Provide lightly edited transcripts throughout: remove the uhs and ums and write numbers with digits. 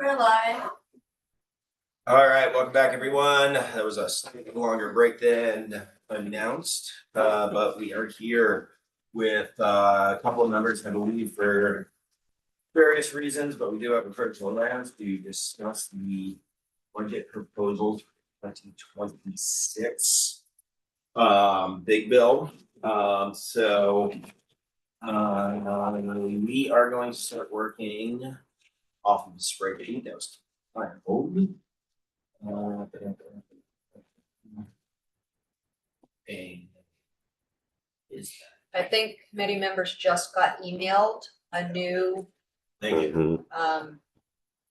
We're live. All right, welcome back, everyone. That was a slightly longer break than announced, but we are here with a couple of members, I believe, for various reasons, but we do have a critical round to discuss the budget proposals for 2026. Big bill. We are going to start working off of the spreadsheet that was kind of old. Is I think committee members just got emailed a new thank you.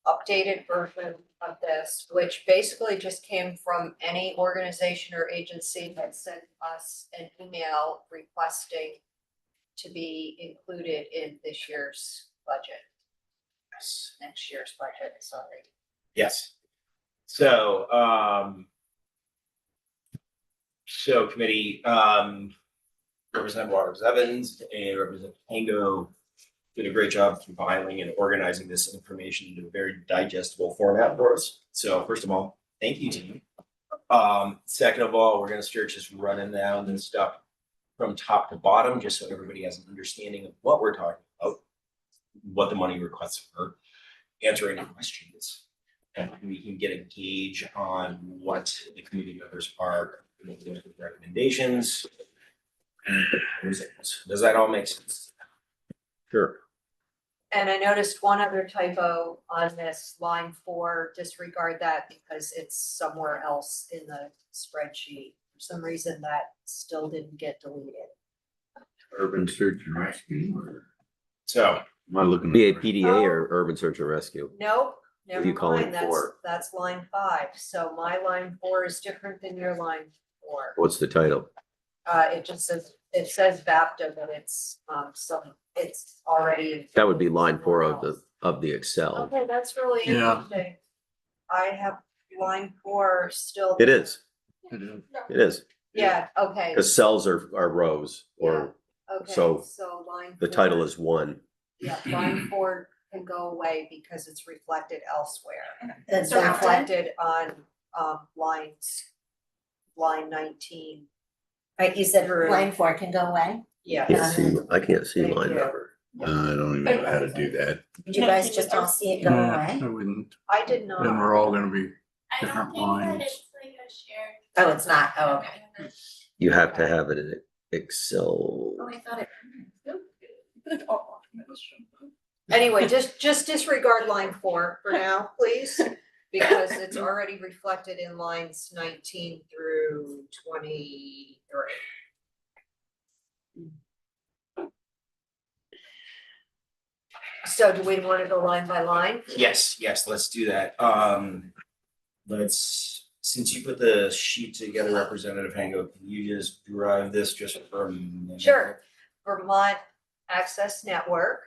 updated version of this, which basically just came from any organization or agency that sent us an email requesting to be included in this year's budget, Yes. next year's budget, sorry. Yes. So committee, Representative Waters Evans and Representative Tango did a great job compiling and organizing this information into a very digestible format for us. So first of all, thank you, team. Second of all, we're gonna start just running down this stuff from top to bottom, just so everybody has an understanding of what we're talking about, what the money requests are, answer any questions. And we can get a gauge on what the community members are making with recommendations. Does that all make sense? Sure. And I noticed one other typo on this line 4, disregard that because it's somewhere else in the spreadsheet. For some reason that still didn't get deleted. Urban search and rescue, or So am I looking? BAPDA or Urban Search and Rescue? Nope, never you calling mind, that's, 4? that's line 5, so my line 4 is different than your line 4. What's the title? It just says, it says VAPTA, but it's, it's already. That would be line 4 of the Excel. Okay, that's really Yeah. interesting. I have line 4 still. It is, It is. it is, Yeah, okay, because cells are rows, or okay, so so line. the 4 title is 1. Yeah, line 4 can go away because it's reflected elsewhere. That's It's so reflected on, line 19. Right, you said line 4 can go away. Yeah. I can't see Thank line you. number. I don't even know how to do that. Did you guys just all see it go No, away? I wouldn't. I did not. Then we're all gonna be I don't different think that lines. it's like a shared. Oh, it's not, oh, okay. You have to have it in Excel. Oh, I thought it. Anyway, just disregard line 4 for now, please, because it's already reflected in lines 19 through 23. So do we want to go line by line? yes, let's do that. Since you put the sheet together, Representative Hango, can you just drive this just for a minute? Sure. Vermont Access Network,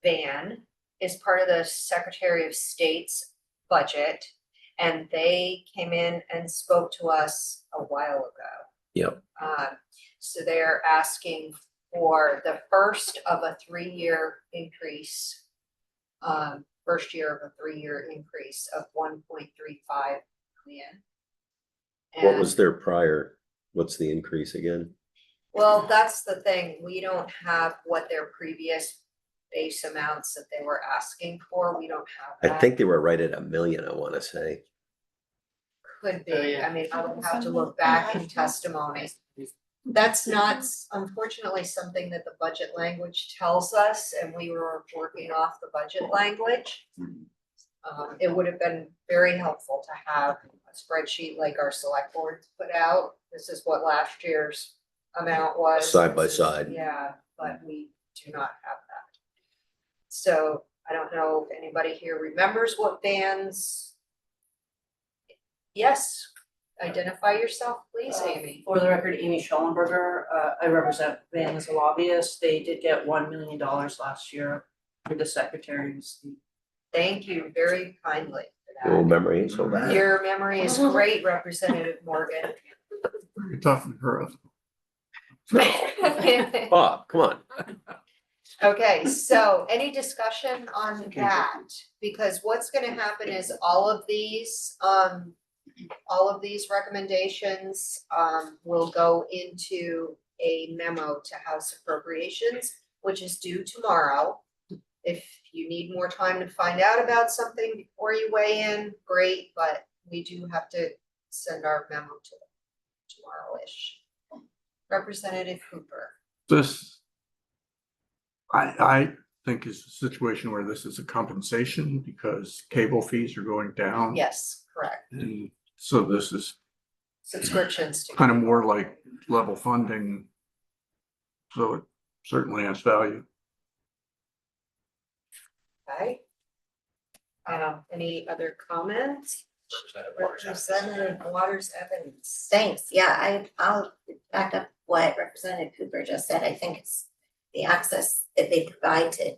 VAN, is part of the Secretary of State's budget. And they came in and spoke to us a while ago. Yep. So they're asking for the first of a 3-year increase. First year of a 3-year increase of 1.35 million. What And- was their prior, what's the increase again? Well, that's the thing, we don't have what their previous base amounts that they were asking for, we don't have I that. think they were right at 1 million, I want to say. Could be, I mean, I would have to look back in testimony. That's not unfortunately something that the budget language tells us, and we were working off the budget language. It would have been very helpful to have a spreadsheet like our select board put out, this is what last year's amount was. Side by this is- side. Yeah, but we do not have that. So I don't know if anybody here remembers what bands. Yes, identify yourself, please, Amy. For the record, Amy Schollenberger, I represent Van as a lobbyist. They did get $1 million last year for the Secretary of State. Thank you very kindly Oh, for memory ain't so that. bad. Your memory is great, Representative Morgan. You're tough for her. Bob, come on. Okay, so any discussion on that? Because what's gonna happen is all of these recommendations, will go into a memo to House Appropriations, which is due tomorrow. If you need more time to find out about something before you weigh in, great, but we do have to send our memo to them tomorrow-ish. Representative Cooper. This, I think is a situation where this is a compensation because cable fees are going down. Yes, correct. And so this is Subscriptions to. kind of more like level funding. So it certainly has value. Okay. Any other comments? Representative Waters Evans. Thanks, yeah, I'll back up what Representative Cooper just said, I think it's the access that they provide to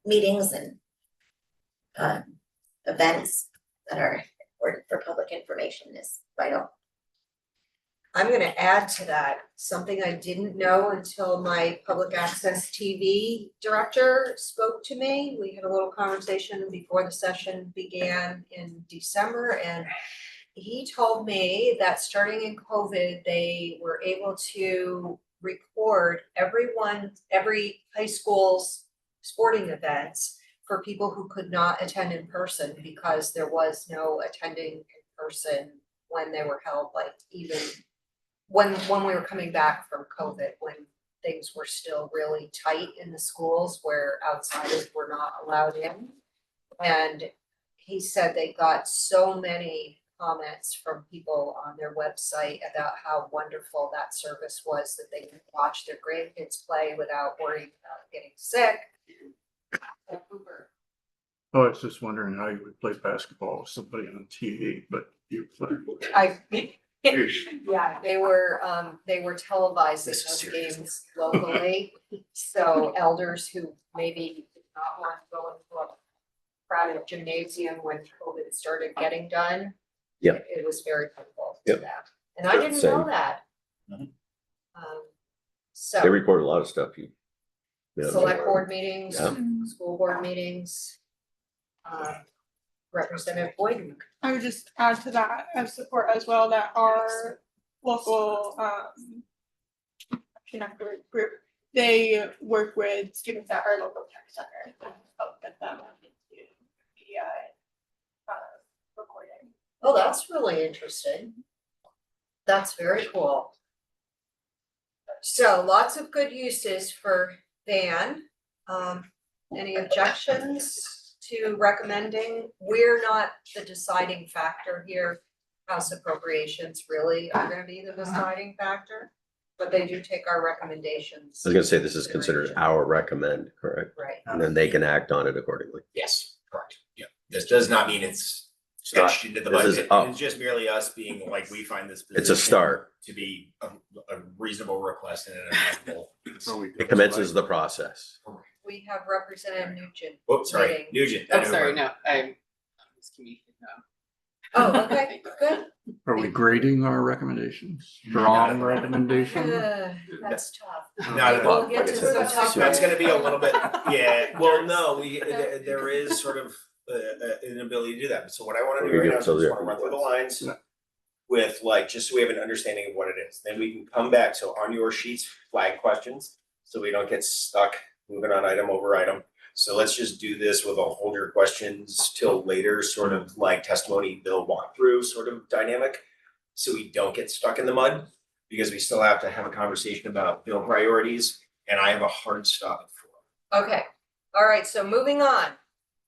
meetings and events that are important for public information is vital. I'm gonna add to that, something I didn't know until my public access TV director spoke to me. We had a little conversation before the session began in December, and he told me that starting in COVID, they were able to record every high school's sporting events for people who could not attend in person because there was no attending in person when they were held, like even when we were coming back from COVID, when things were still really tight in the schools where outsiders were not allowed in. And he said they got so many comments from people on their website about how wonderful that service was, that they could watch their grandkids play without worrying about getting sick. Oh, I was just wondering how you would play basketball with somebody on TV, but you play. Yeah, they were televising This is those serious. games locally, so elders who maybe did not want to go into a crowded gymnasium when COVID started getting done. Yep. It was very helpful to Yep. them, and I didn't know Same. that. Mhm. Um, They so, record a lot of stuff. Yeah. select board meetings, Yeah. school board meetings. Representative Boyden. I would just add to that as support as well that our local group, they work with students at our local tech center to help get them into media recording. Oh, that's really interesting. That's very cool. So lots of good uses for Van. Any objections to recommending? We're not the deciding factor here. House appropriations really are gonna be the deciding factor, but they do take our recommendations. I was gonna say, this is considered our recommend, correct? Right. And then they can act on it accordingly. Yes, correct, yeah, this does not mean it's not- sketched into the this is budget, up. it's just merely us being like, we find this. It's a position start. To be a reasonable request and an acceptable. It commences the process. We have Representative Nugent. Whoops, sorry, waiting. Nugent. I'm sorry, no, I'm miscommunicating now. Oh, okay, good. Are we grading our recommendations? Strong recommendation? That's tough. Not at all. We'll get to Like I said, some tough. That's gonna be a little bit, yeah, well, no, there is sort of an ability to do that, so what I wanna do right now is just wanna run through the lines. Yeah. With like, just so we have an understanding of what it is, then we can come back, so on your sheets, flag questions, so we don't get stuck moving on item over item. So let's just do this with a hold your questions till later, sort of like testimony, bill walkthrough sort of dynamic. So we don't get stuck in the mud, because we still have to have a conversation about bill priorities, and I have a hard stop at 4. Okay, all right, so moving on.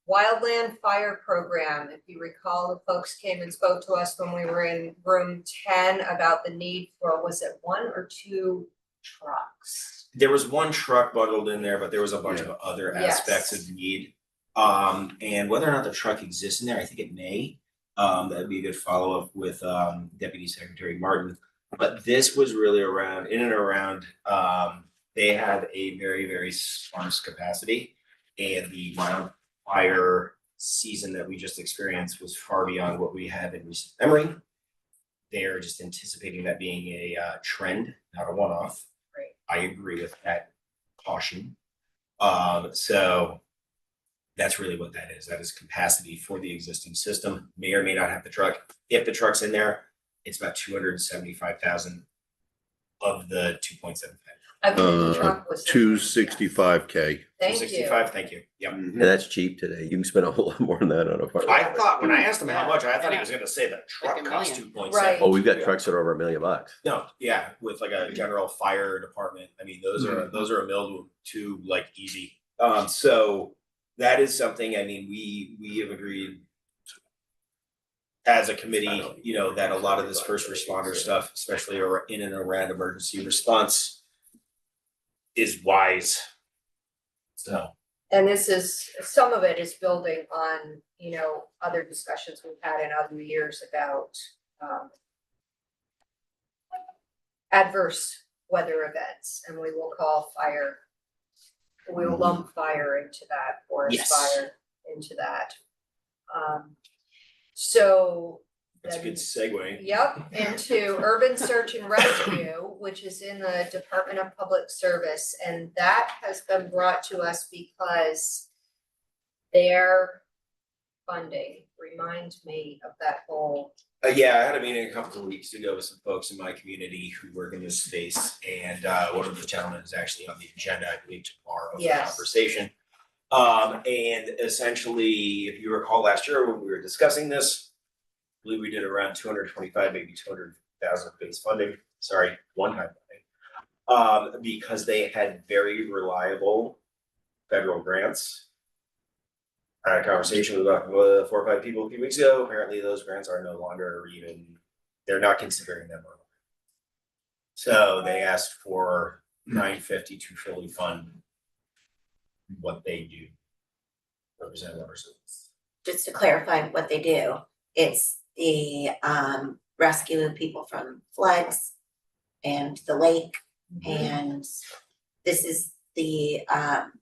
Wildland Fire Program, if you recall, the folks came and spoke to us when we were in room 10 about the need for, was it 1 or 2 trucks? There was one truck bundled in there, but there was a bunch of other aspects Yes. of need. And whether or not the truck exists in there, I think it may. That'd be a good follow-up with Deputy Secretary Martin. But this was really around, in and around, they had a very, very sparse capacity. And the wildfire season that we just experienced was far beyond what we had in recent memory. They are just anticipating that being a trend, not a one-off. Right. I agree with that caution. So that's really what that is. That is capacity for the existing system. May or may not have the truck. If the truck's in there, it's about 275,000 of the 2.75. I believe the truck was. 265K. Thank you. 265, thank you. Yep. And that's cheap today. You can spend a whole lot more than that on a part. I thought, when I asked him how much, I thought he was gonna say the truck Like a cost million. 2.7. Right. Oh, we've got trucks that are over $1 million. No, yeah, with like a general fire department. I mean, those are a mill to like easy. So that is something, I mean, we have agreed as a committee, you know, that a lot of this first responder stuff, especially in and around emergency response, is wise. So. And this is, some of it is building on, you know, other discussions we've had in other years about adverse weather events, and we will call fire, we will lump fire into that, forest Yes. fire into that. So That's a then- good segue. Yep, into urban search and rescue, which is in the Department of Public Service, and that has been brought to us because their funding reminds me of that whole, Yeah, I had a meeting a couple of weeks ago with some folks in my community who work in this space, and one of the gentlemen is actually on the agenda, I believe, tomorrow for Yes. conversation. And essentially, if you recall last year when we were discussing this, I believe we did around 225, maybe 200,000 base funding, sorry, one-time funding. Because they had very reliable federal grants. I had a conversation with about 4 or 5 people a few weeks ago. Apparently those grants are no longer even, they're not considering them. So they asked for $950 to fully fund what they do. Representative Emerson. Just to clarify what they do, it's the rescue people from floods and the lake. And this is the Rep.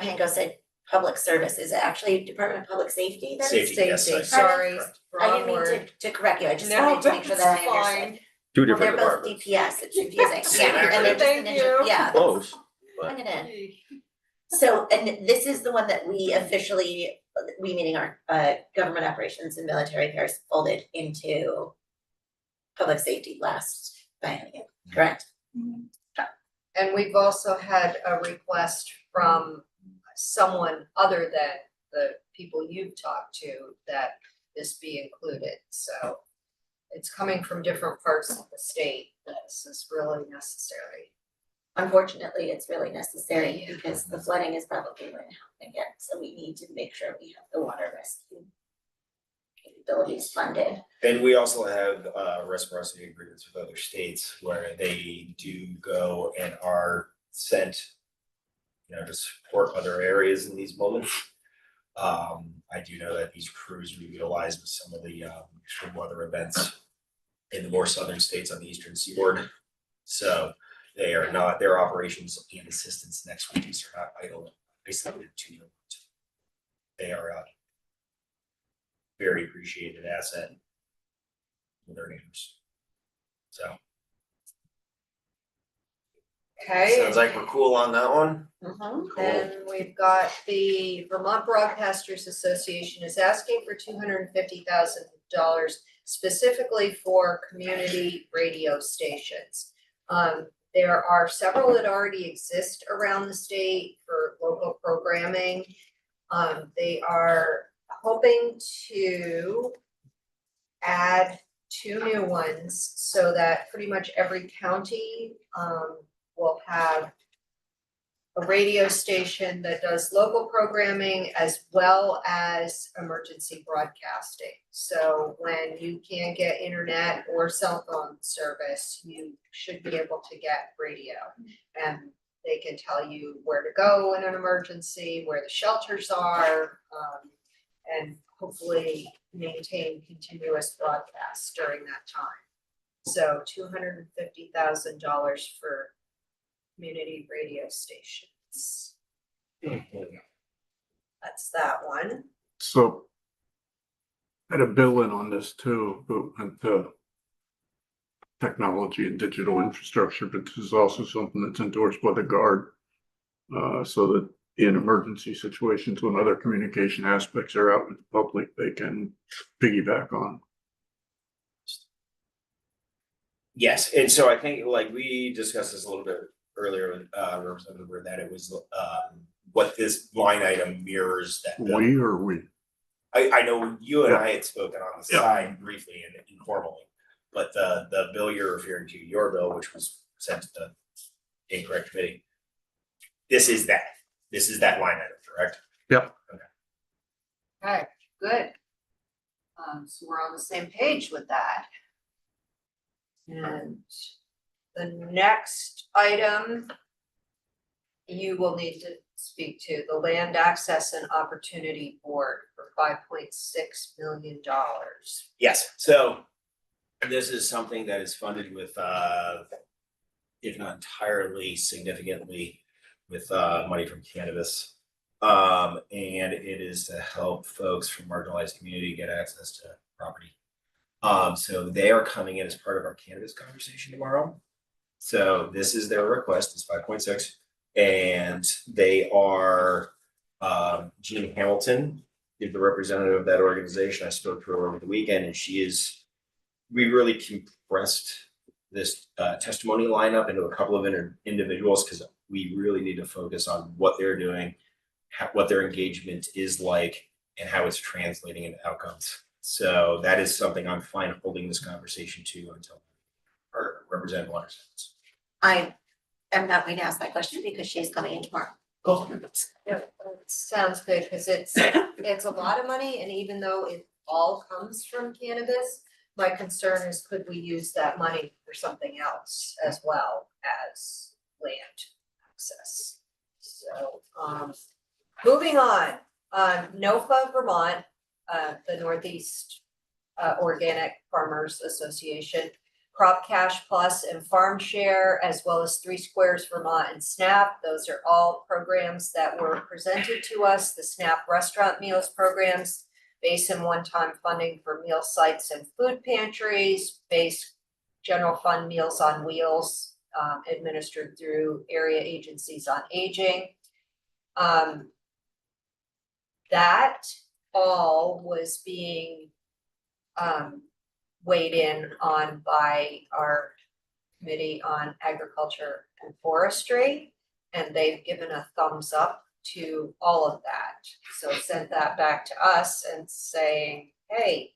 Hango said public service. Is it actually Department of Public Safety then? Safety, yes, safety, I- sorry, correct. I wrong didn't mean word. to correct you, I just No, wanted to make sure that I that's understood. fine. Two Well, different they're both departments. DPS, it's confusing, Same yeah, and they're just Thank an you. yeah. Close. Bring it in. So, and this is the one that we officially, we meaning our government operations and military affairs folded into public safety last biennium, correct? And we've also had a request from someone other than the people you've talked to that this be included, so it's coming from different parts of the state, that this is really necessary. Unfortunately, it's really necessary because the flooding is probably going to happen again, so we need to make sure we have the water rescue capabilities funded. And we also have reciprocity agreements with other states where they do go and are sent, you know, to support other areas in these moments. I do know that these crews are utilized with some of the extreme weather events in the more southern states on the eastern seaboard. So they are not, their operations and assistance and expertise are not idle, isolated to them. They are a very appreciated asset with their neighbors. So Okay. sounds like we're cool on that one. Mhm. And we've got the Vermont Broadcasters Association is asking for $250,000 specifically for community radio stations. There are several that already exist around the state for local programming. They are hoping to add 2 new ones so that pretty much every county will have a radio station that does local programming as well as emergency broadcasting. So when you can't get internet or cell phone service, you should be able to get radio. And they can tell you where to go in an emergency, where the shelters are, and hopefully maintain continuous broadcasts during that time. So $250,000 for community radio stations. That's that one. So. I had a bill in on this too, but technology and digital infrastructure, but this is also something that's endorsed by the Guard. So that in emergency situations, when other communication aspects are out with the public, they can piggyback on. Yes, and so I think like we discussed this a little bit earlier with Representative Bird, that it was what this line item mirrors that. We or we? I know you and I had spoken on the Yeah. side briefly and informally, but the bill you're referring to, your bill, which was sent to the incorrect committee. This is that line item, correct? Yep. Okay, good. So we're on the same page with that. And the next item you will need to speak to, the Land Access and Opportunity Board for $5.6 million. Yes, so this is something that is funded with if not entirely, significantly with money from cannabis. And it is to help folks from marginalized community get access to property. So they are coming in as part of our cannabis conversation tomorrow. So this is their request, it's 5.6. And they are, Jean Hamilton is the representative of that organization. I spoke to her over the weekend and we really compressed this testimony lineup into a couple of individuals because we really need to focus on what they're doing, what their engagement is like, and how it's translating into outcomes. So that is something I'm fine holding this conversation to until Representative Waters. I am not going to ask that question because she's coming in tomorrow. Yep, that sounds good, because it's a lot of money, and even though it all comes from cannabis, my concern is could we use that money for something else as well as land access? So, moving on, NOFA Vermont, the Northeast Organic Farmers Association, Crop Cash Plus and Farm Share, as well as 3 Squares Vermont and SNAP. Those are all programs that were presented to us. The SNAP restaurant meals programs, base and one-time funding for meal sites and food pantries, base general fund Meals on Wheels, administered through area agencies on aging. That all was being weighed in on by our Committee on Agriculture and Forestry, and they've given a thumbs up to all of that. So sent that back to us and saying, hey,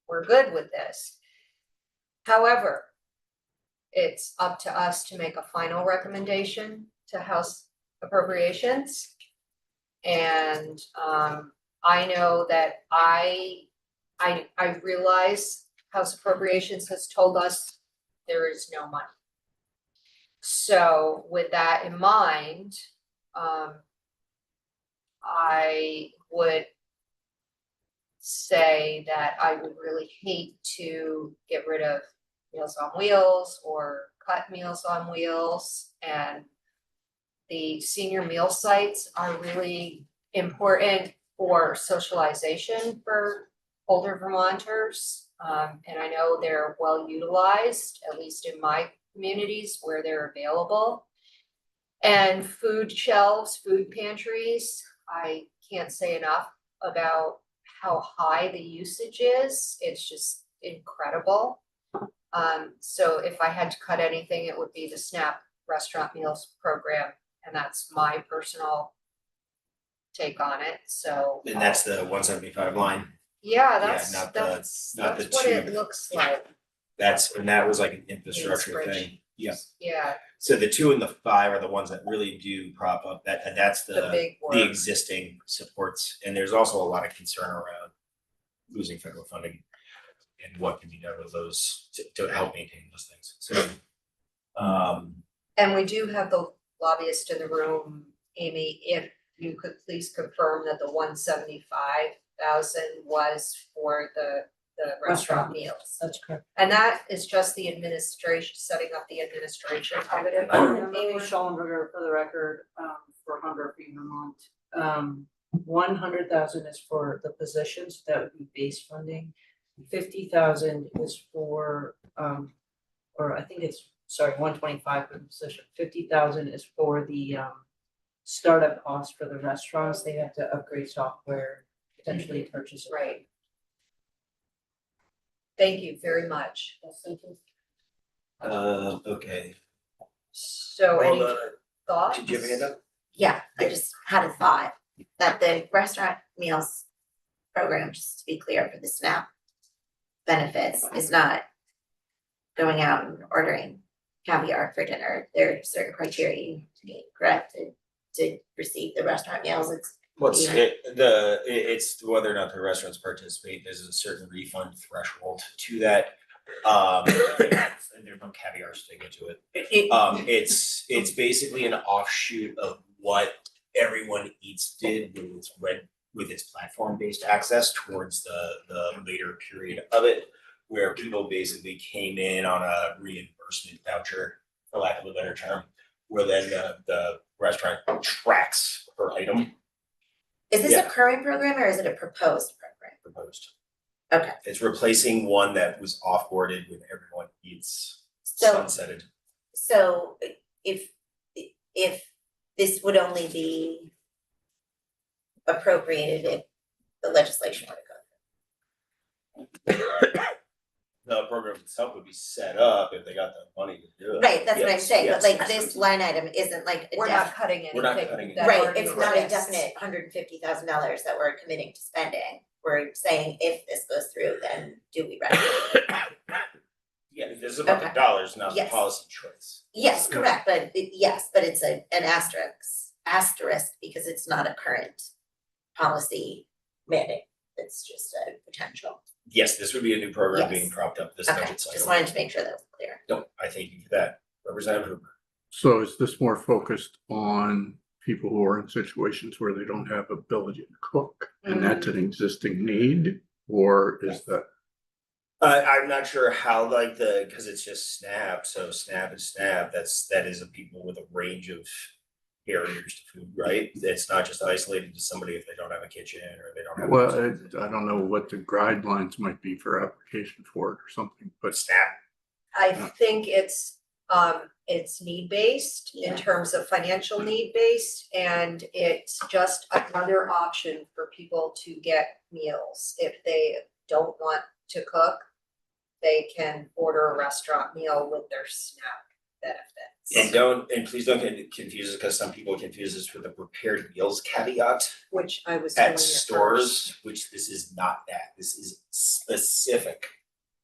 we're good with this. However, it's up to us to make a final recommendation to House Appropriations. And I know that I realize House Appropriations has told us there is no money. So with that in mind, I would say that I would really hate to get rid of Meals on Wheels or cut Meals on Wheels, and the senior meal sites are really important for socialization for older Vermonters. And I know they're well utilized, at least in my communities where they're available. And food shelves, food pantries, I can't say enough about how high the usage is. It's just incredible. So if I had to cut anything, it would be the SNAP restaurant meals program, and that's my personal take on it. So And that's the 175 line. yeah, not that's the what it two. looks like. And that was like an infrastructure spreadsheet. thing. Yeah. Yeah, So the 2 and the 5 are the ones that really do prop up that's the big the work. existing supports. And there's also a lot of concern around losing federal funding and what can be done with those to help maintain those things. So And we do have the lobbyist in the room, Amy, if you could please confirm that the 175,000 was for the restaurant meals. That's correct. And that is just the administration, setting up the administration of it. Amy Schollenberger, for the record, for Hunger Free Vermont. 100,000 is for the positions, that would be base funding. 50,000 is for or I think it's, sorry, 125 for the position, 50,000 is for the startup cost for the restaurants, they have to upgrade software, potentially purchase. Right. Thank you very much. Okay. So Hold any on. thoughts? Did you have a hand up? Yeah, I just had a thought that the restaurant meals program, just to be clear for the SNAP benefits, is not going out and ordering caviar for dinner. There are certain criteria you need to meet, correct, to receive the restaurant meals. It's What's Yeah. it's whether or not the restaurants participate, there's a certain refund threshold to that. And there's no caviar sticking to it. It's basically an offshoot of what Everyone Eats did with its platform-based access towards the later period of it, where people basically came in on a reimbursement voucher, for lack of a better term, where then the restaurant tracks per item Is this a Yeah. current program or is it a proposed program? proposed. Okay. It's replacing one that was offboarded when Everyone Eats So, sunsetted. so if this would only be appropriated if the legislation were to go. The program itself would be set up if they got the money to do it. Right, that's what I'm Yes, saying, but yes, like yes. this line item isn't like a We're not cutting anything. We're not cutting it. that Right, already it's not a exists. definite $150,000 that we're committing to spending. We're saying if this goes through, then do we recommend? Yeah, this is about the Okay. dollars, not the Yes. policy choice. Yes, correct, but but it's an asterisk because it's not a current policy mandate. It's just a potential. Yes, this would be a new program being Yes. propped up this Okay, budget cycle. just wanted to make sure that was clear. No, I thank you for that. Representative Hooper. So is this more focused on people who are in situations where they don't have ability to cook? And that's an existing need, or is that? I'm not sure how because it's just SNAP, so SNAP is SNAP, that is a people with a range of barriers to food, right? It's not just isolated to somebody if they don't have a kitchen or they don't have. Well, I don't know what the guidelines might be for application for it or something, but SNAP, I think it's need-based in Yeah. terms of financial need-based, and it's just another option for people to get meals. If they don't want to cook, they can order a restaurant meal with their SNAP benefits, and please don't get confused because some people confuse this with the prepared meals caveat which I was doing at it stores, first which this is not that. This is specific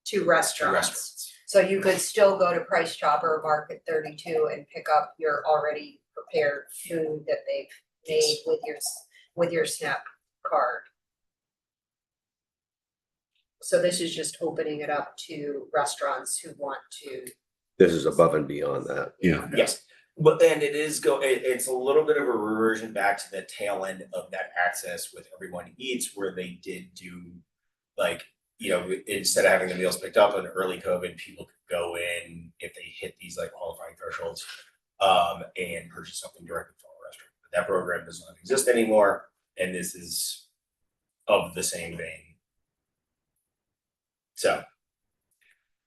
to to restaurants. restaurants. So you could still go to Price Chopper or Market 32 and pick up your already prepared food that they've made with your SNAP card. So this is just opening it up to restaurants who want to. This is above and beyond that. yeah. Yes, but and it's a little bit of a reversion back to the tail end of that access with Everyone Eats, where they did do instead of having the meals picked up in early COVID, people could go in if they hit these qualifying thresholds and purchase something directly from a restaurant. But that program does not exist anymore, and this is of the same vein. So,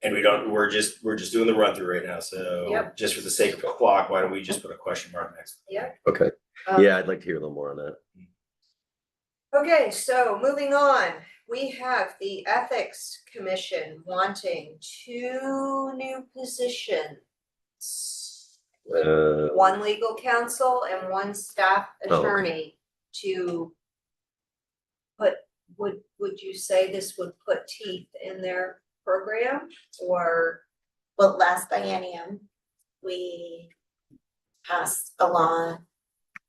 and we're just doing the run through right now, so Yep. just for the sake of the clock, why don't we just put a question mark next? Yep. Okay, Um, yeah, I'd like to hear a little more on that. Okay, so moving on, we have the Ethics Commission wanting 2 new positions. One legal counsel and one staff Oh. attorney to would you say this would put teeth in their program or? Well, last biennium, we passed a law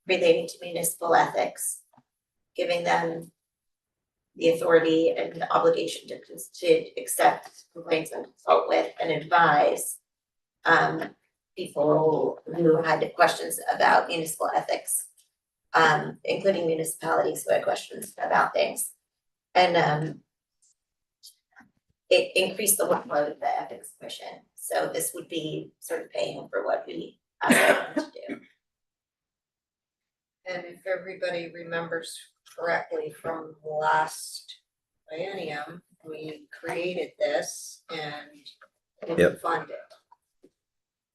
relating to municipal ethics, giving them the authority and the obligation to accept complaints and consult with and advise people who had questions about municipal ethics, including municipalities who had questions about things. And it increased the workload of the ethics commission, so this would be sort of paying for what we asked them to do. And if everybody remembers correctly from last biennium, we created this and didn't Yep. fund it.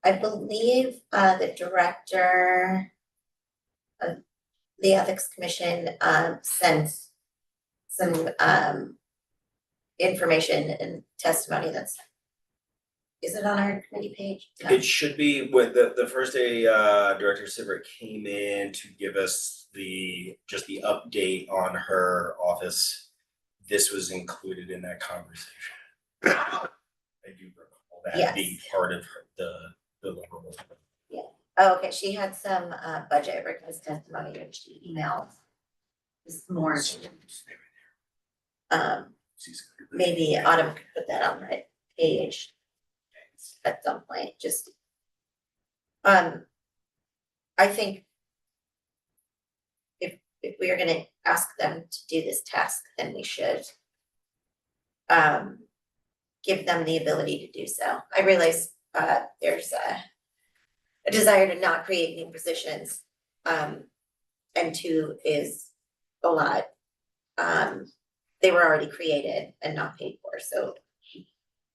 I believe the director of the Ethics Commission sent some information and testimony that's, is it on our committee page? No. It should be with the first day, Director Sivert came in to give us just the update on her office. This was included in that conversation. I do recall that being part of the level. Oh, okay, she had some budget request testimony that she emailed this morning. Maybe Autumn could put that on the page at some point, just. I think if we are gonna ask them to do this task, then we should give them the ability to do so. I realize there's a desire to not create new positions, and 2 is a lot. They were already created and not paid for, so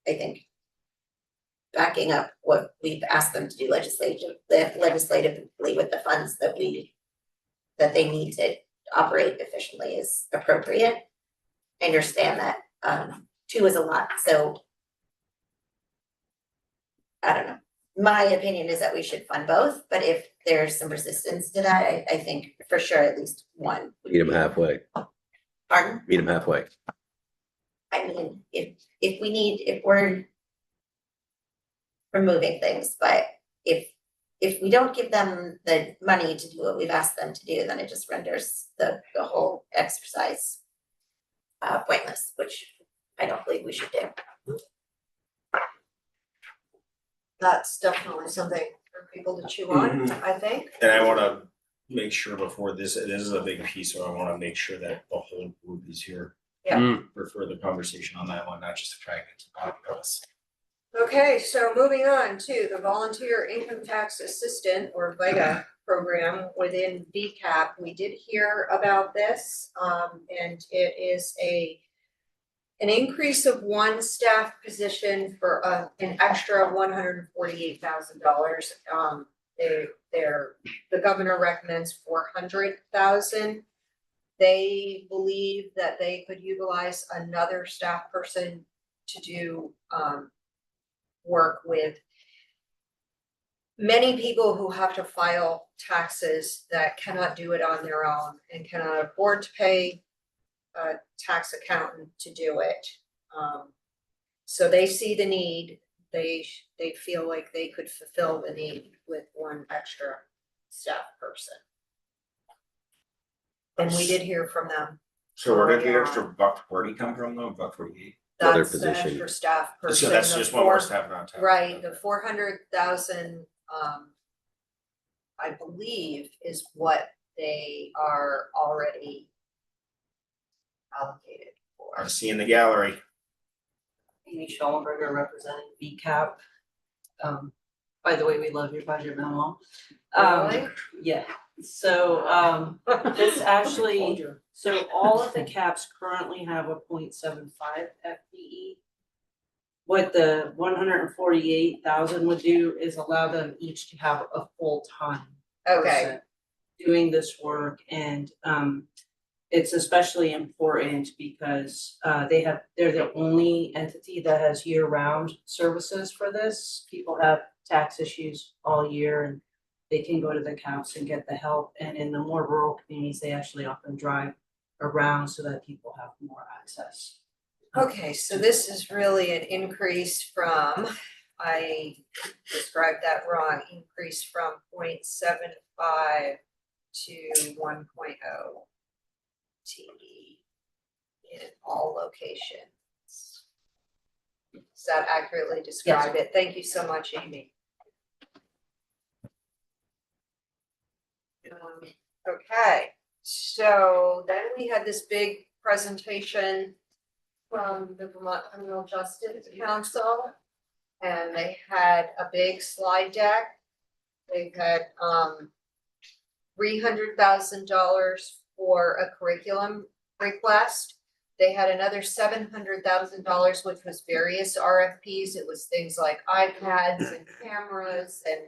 I think backing up what we've asked them to do legislatively with the funds that they need to operate efficiently is appropriate. I understand that 2 is a lot, so I don't know. My opinion is that we should fund both, but if there's some resistance to that, I think for sure at least one. Meet them halfway. Pardon? Meet them halfway. I mean, if we're removing things, but if we don't give them the money to do what we've asked them to do, then it just renders the whole exercise pointless, which I don't believe we should do. That's definitely something for people to chew on, I think. And I wanna make sure before this is a big piece, so I wanna make sure that the whole group is here. Yeah. For further conversation on that one, not just to try and get to us. Okay, so moving on to the Volunteer Income Tax Assistant or VITA program within VCAP. We did hear about this, and it is an increase of 1 staff position for an extra $148,000. The governor recommends 400,000. They believe that they could utilize another staff person to do work with many people who have to file taxes that cannot do it on their own and cannot afford to pay a tax accountant to do it. So they see the need, they feel like they could fulfill the need with 1 extra staff person. And we did hear from them. So where did the extra $140 come from though, $148? Another That's the position. extra staff person. So that's The just one more 4 staff on top. Right, the 400,000, I believe is what they are already allocated for. I see in the gallery. Amy Schollenberger representing VCAP. By the way, we love your budget memo. Really? Yeah, so this actually, so all of the caps currently have a 0.75 FTE. What the 148,000 would do is allow them each to have a full-time Okay, person doing this work, and it's especially important because they're the only entity that has year-round services for this. People have tax issues all year and they can go to the CAPS and get the help, and in the more rural communities, they actually often drive around so that people have more access. okay, so this is really an increase from, I described that wrong, increase from 0.75 to 1.0 TE in all locations. Does that accurately describe it? Thank you so much, Amy. Okay, so then we had this big presentation from the Vermont Criminal Justice Council. And they had a big slide deck. They had $300,000 for a curriculum request. They had another $700,000, which was various RFPs. It was things like iPads and cameras and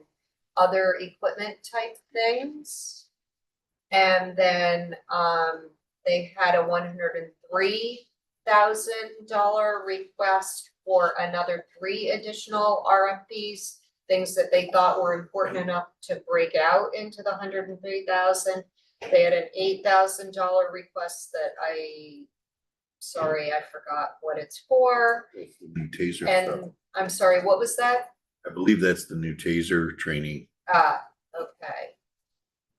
other equipment type things. And then they had a $103,000 request for another 3 additional RFPs, things that they thought were important enough to break out into the 103,000. They had an $8,000 request that sorry, I forgot what it's for. New taser stuff. And I'm sorry, what was that? I believe that's the new taser training. Okay.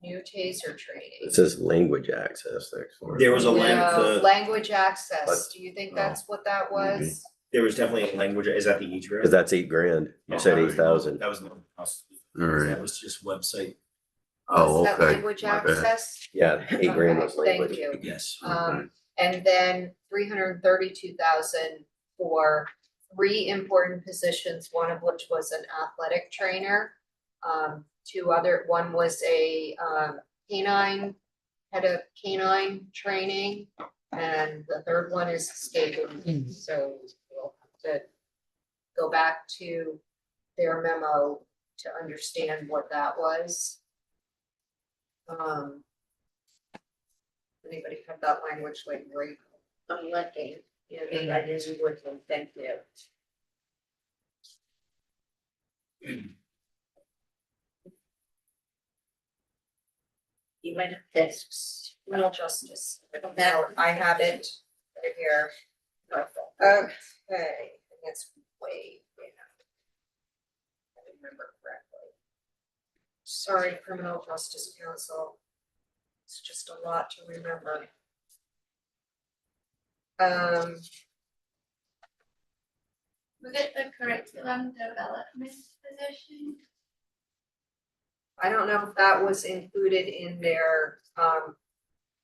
New taser training. It says language access next. to it. There was a No, language access. But- Do you think that's what that was? There was definitely a language, is that the each grant? Cause that's $8,000. You said 8,000. That was the cost. All right. That was just website, Oh, Was that okay. language My bad. access? Yeah, $8,000 was Okay, language. Thank you. yes. And then 332,000 for 3 important positions, one of which was an athletic trainer. 2 other, one was a canine, head of canine training, and the third one is skating. So we'll have to go back to their memo to understand what that was. Anybody have that language like right? I'm looking. Yeah, I didn't work them, thank you. You might have this, criminal justice, I have it right here. Okay, it's way, I remember correctly. Sorry, Criminal Justice Council. It's just a lot to remember. Was it the curriculum development position? I don't know if that was included in their, I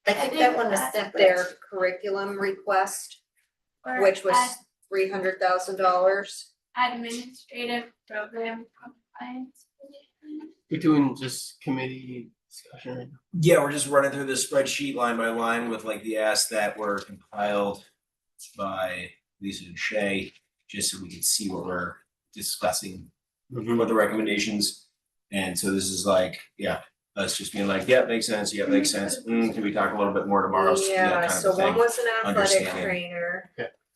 think that one was separate. their curriculum request, Or which was $300,000. administrative program compliance position? We're doing just committee discussion right now. Yeah, we're just running through this spreadsheet line by line with like the asks that were compiled by Lisa and Shay, just so we can see what we're discussing, what the recommendations. And so this is like, yeah, us just being like, yeah, makes sense, yeah, makes sense. Can we talk a little bit more tomorrow? Yeah, kind of so a thing. one was an athletic Understanding. trainer,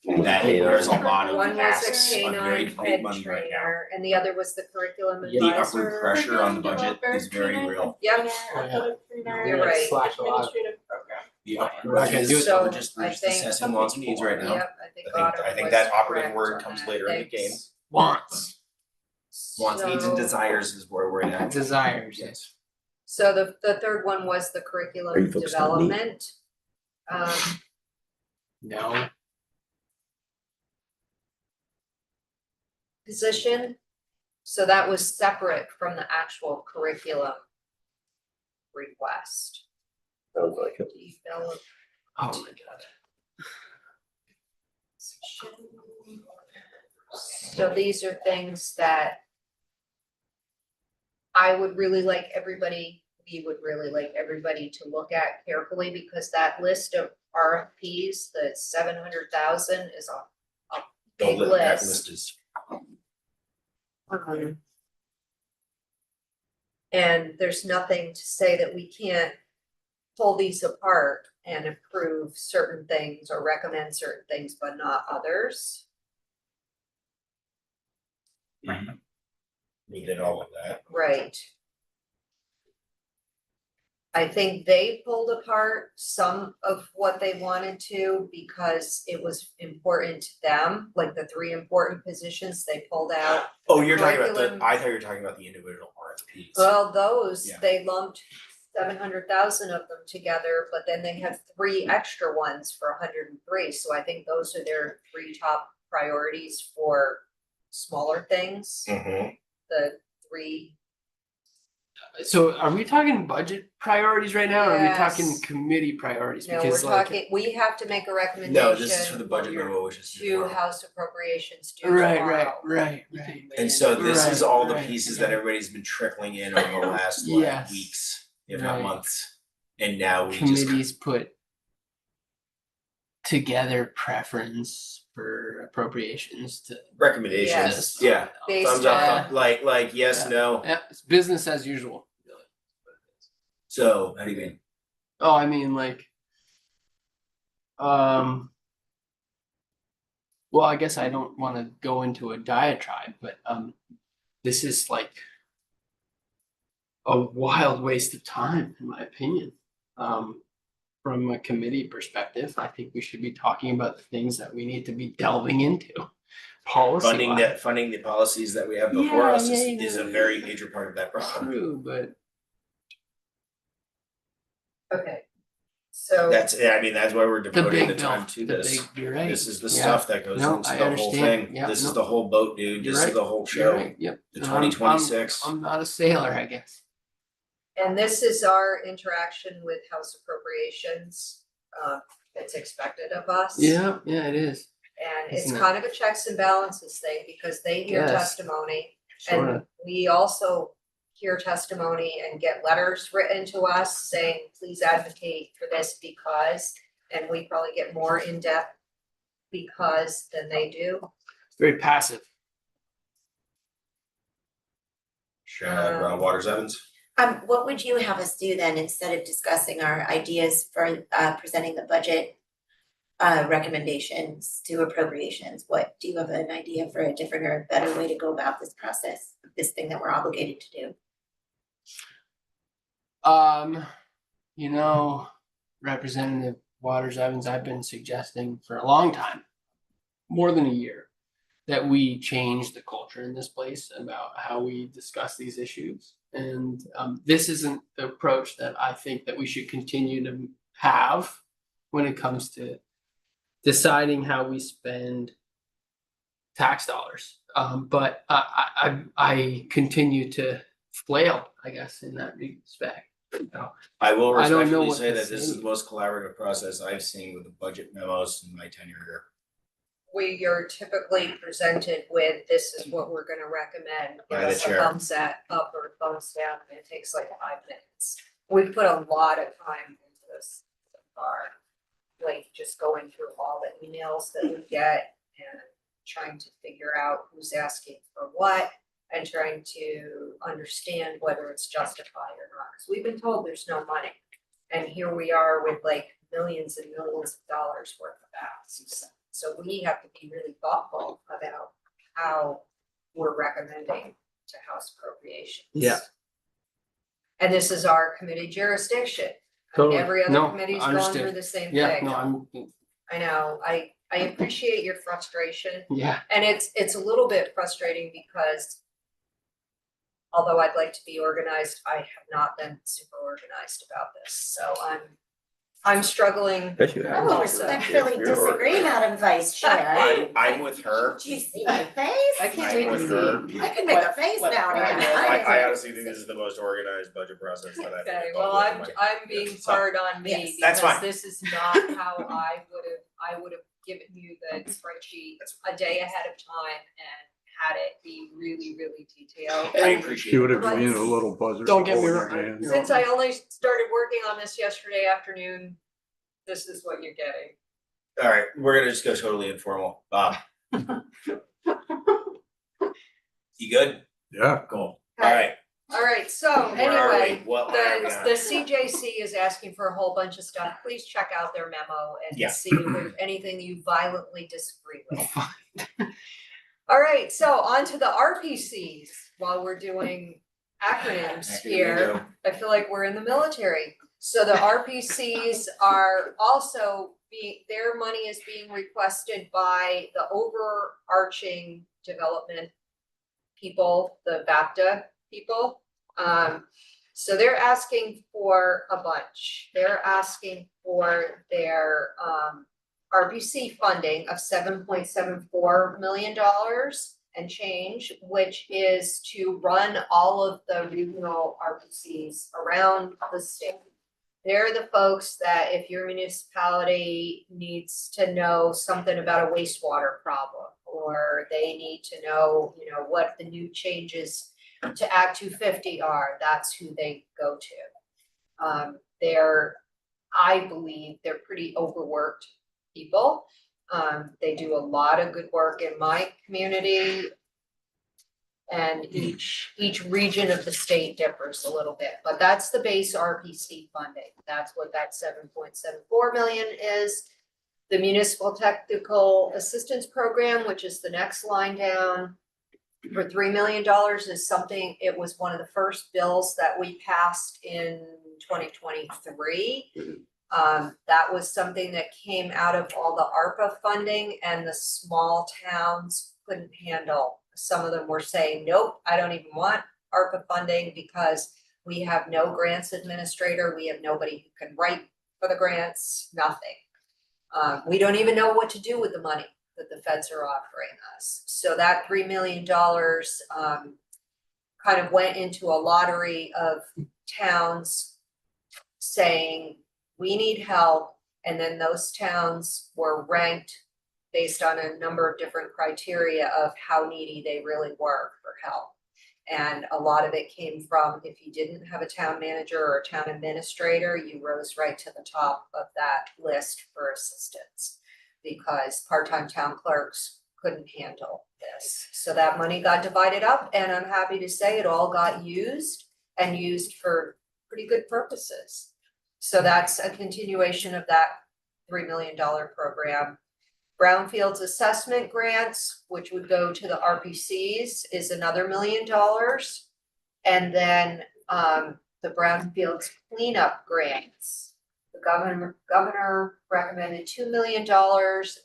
And that there's a lot of one was asks a on very canine tight head money right now. trainer, and the other was the curriculum Yeah. The advisor. upward pressure on the budget is very real. Yep. You're right. Slash a lot. Administrative program. The upward We're not gonna pressure do it. is So, just, I we're just think- assessing wants and needs right now. Yep, I think I Autumn think was that operative correct word on comes that. later in the Thanks. game. Wants, Wants, needs and So- desires is where we're at. desires. Yes. So the third one was the Are curriculum you focused on me? development. No, Position. So that was separate from the actual curriculum request. Sounds like it. Develop oh my god. position. So these are things that I would really like everybody, we would really like everybody to look at carefully, because that list of RFPs, the 700,000 is a big That list. list is, And there's nothing to say that we can't pull these apart and approve certain things or recommend certain things, but not others. needed all of that. Right. I think they pulled apart some of what they wanted to because it was important to them, like the 3 important positions they pulled out. Oh, you're talking about Curriculum. the, I thought you were talking about the individual RFPs. Well, those, Yeah. they lumped 700,000 of them together, but then they have 3 extra ones for 103, so I think those are their 3 top priorities for smaller things, Mhm. the 3. So are we talking budget priorities right now, or are we talking Yes. committee priorities? No, we're Because like, talking, we have to make a No, recommendation this is for the budget memo, which is to tomorrow. House Appropriations due right, tomorrow. right. And so this is Right, all the right, pieces okay. that everybody's been trickling in over the last like Yes. weeks, if not Right. months. And now we just, Committees put together preference for appropriations to Recommendations, Yes. yeah, Based thumbs up, on- like yes, Yeah. no, Yeah, it's business as usual. so, how do you mean? Oh, I mean, like, well, I guess I don't want to go into a diatribe, but this is like a wild waste of time, in my opinion. From a committee perspective, I think we should be talking about the things that we need to be delving into. Policy Funding the policies that we have before Yeah, us yeah, is a yeah. very major part of that problem. True, but Okay, so. That's, yeah, I mean, that's why we're the devoting the big bill, time to the this. big, you're right. This is the Yeah. stuff that goes No, into I the whole understand. thing. Yeah, This is no. the whole boat, dude. You're This is right. the whole You're show. right, yep. The And I'm- 2026. I'm not a sailor, I guess. And this is our interaction with House appropriations, that's expected of us. Yeah, yeah, it is. And it's Isn't it? kind of a checks and balances thing because they hear Yes. testimony. Sort And of. we also hear testimony and get letters written to us saying, please advocate for this because, and we probably get more in-depth because than they do. It's very passive. Ron Waters Evans. What would you have us do then instead of discussing our ideas for presenting the budget recommendations to appropriations? What, do you have an idea for a different or better way to go about this process, this thing that we're obligated to do? You know, Representative Waters Evans, I've been suggesting for a long time, more than a year, that we change the culture in this place about how we discuss these issues. And this isn't the approach that I think that we should continue to have when it comes to deciding how we spend tax dollars. But I continue to flail, I guess, in that respect. I will I don't know respectfully what say to that this is say. the most collaborative process I've seen with the budget memos in my tenure here. We are typically presented with, this is what we're gonna recommend, give By the us a chair. thumbs up or thumbs down, and it takes like 5 minutes. We've put a lot of time into this so far, like just going through all the emails that we get and trying to figure out who's asking for what and trying to understand whether it's justified or not, because we've been told there's no money. And here we are with like millions and millions of dollars worth of asks. So we have to be really thoughtful about how we're recommending to House appropriations. Yeah. And this is our committee jurisdiction. I mean, Totally. every other No, committee's going understood. through the same Yeah, thing. no, I'm, I know, I appreciate your frustration, yeah, and it's a little bit frustrating because although I'd like to be organized, I have not been super organized about this, so I'm struggling. Bet you have. Oh, Also, respectfully you're disagree, Madam Vice Chair. I'm with her. Do you see my face? I can't I'm wait to with see. her. I can make a face now and again. I honestly think this is the most organized budget process that I've. Okay, been well, involved with in I'm being Yeah, so- hard on me Yes, that's because fine. this is not how I would have given you the spreadsheet a day ahead of time and had it be really, really detailed. I And appreciate She would it. have given you a little buzzer. Don't to get me hold in wrong, your hand. you know. Since I only started working on this yesterday afternoon, this is what you're getting. All right, we're gonna just go totally informal. Bob. You good? Yeah, Cool. All right. All right, so Where are we? anyway, What line are we the on? CJC is asking for a whole bunch of stuff. Please check out their memo Yeah. and see if there's anything you violently disagree with. All right, so on to the RPCs, while we're doing acronyms here. I feel like we're in the military. So the RPCs are also their money is being requested by the overarching development people, the BAPTA people. So they're asking for a bunch. They're asking for their RPC funding of $7.74 million and change, which is to run all of the regional RPCs around the state. They're the folks that if your municipality needs to know something about a wastewater problem, or they need to know, what the new changes to Act 250 are, that's who they go to. I believe they're pretty overworked people. They do a lot of good work in my community. And each region of the state differs a little bit, but that's the base RPC funding. That's what that 7.74 million is. The Municipal Technical Assistance Program, which is the next line down, for $3 million is something, it was one of the first bills that we passed in 2023. That was something that came out of all the ARPA funding, and the small towns couldn't handle. Some of them were saying, nope, I don't even want ARPA funding because we have no grants administrator, we have nobody who can write for the grants, nothing. We don't even know what to do with the money that the feds are offering us. So that $3 million kind of went into a lottery of towns saying, we need help. And then those towns were ranked based on a number of different criteria of how needy they really were for help. And a lot of it came from, if you didn't have a town manager or a town administrator, you rose right to the top of that list for assistance, because part-time town clerks couldn't handle this. So that money got divided up, and I'm happy to say it all got used, and used for pretty good purposes. So that's a continuation of that $3 million program. Brownfields assessment grants, which would go to the RPCs, is another $1 million. And then the Brownfields cleanup grants, the governor recommended $2 million.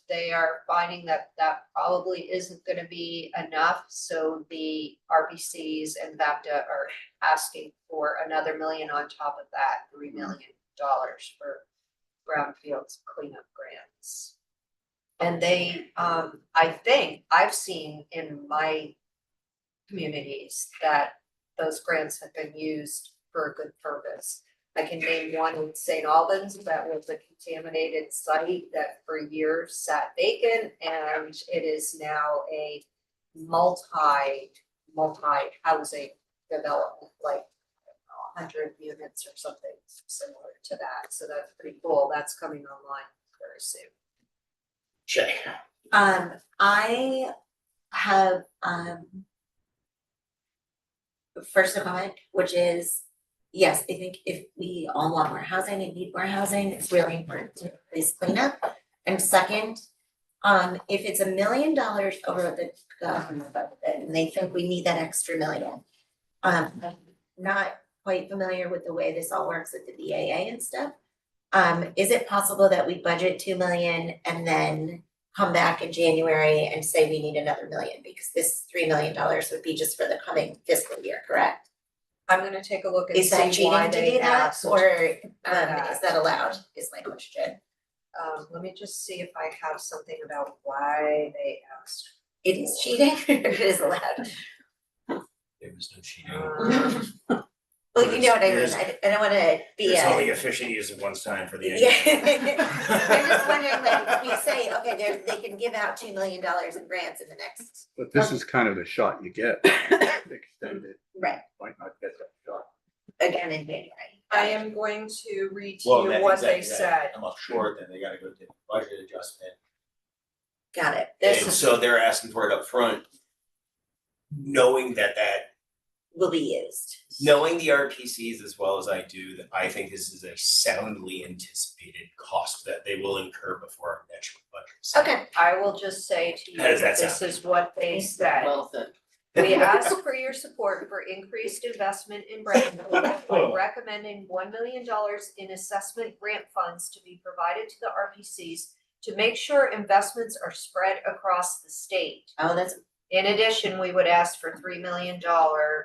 They are finding that that probably isn't going to be enough. So the RPCs and VAPTA are asking for another $1 million on top of that, $3 million for Brownfields cleanup grants. And they, I think I've seen in my communities that those grants have been used for a good purpose. I can name one in St. Albans that was a contaminated site that for years sat vacant, and it is now a multi housing development, like 100 units or something similar to that. So that's pretty cool. That's coming online very soon. Shay. I have first a comment, which is, yes, I think if we all want more housing and need more housing, it's really important to please clean up. And second, if it's $1 million over the government budget and they think we need that extra $1 million, I'm not quite familiar with the way this all works with the BAA and stuff. Is it possible that we budget 2 million and then come back in January and say we need another $1 million, because this $3 million would be just for the coming fiscal year, correct? I'm gonna take a look and Is that see why cheating to they do that, asked. or for is that. that allowed, is my question. Let me just see if I have something about why they asked. It is cheating, or it is allowed? There was no cheating. Well, you know what I mean, There's- I don't wanna be It's only a. efficient use of one's time for the. Yeah, I'm just wondering, like, if we say, okay, they can give out $2 million in grants in the next, But this is kind of the shot you get, extended, right, might not get that shot. again in January. I am going to read to Well, you that- what they exactly said. that. I'm up short, then they gotta go to budget adjustment. Got it, This And is, so they're asking for it up front, knowing that will be used. knowing the RPCs as well as I do, that I think this is a soundly anticipated cost that they will incur before our next budget. Okay, I will just say to you, How does that this sound? is what they said. Well said. We ask for your support for increased investment in Brownfield by recommending $1 million in assessment grant funds to be provided to the RPCs to make sure investments are spread across the state. oh, that's, In addition, we would ask for $3 million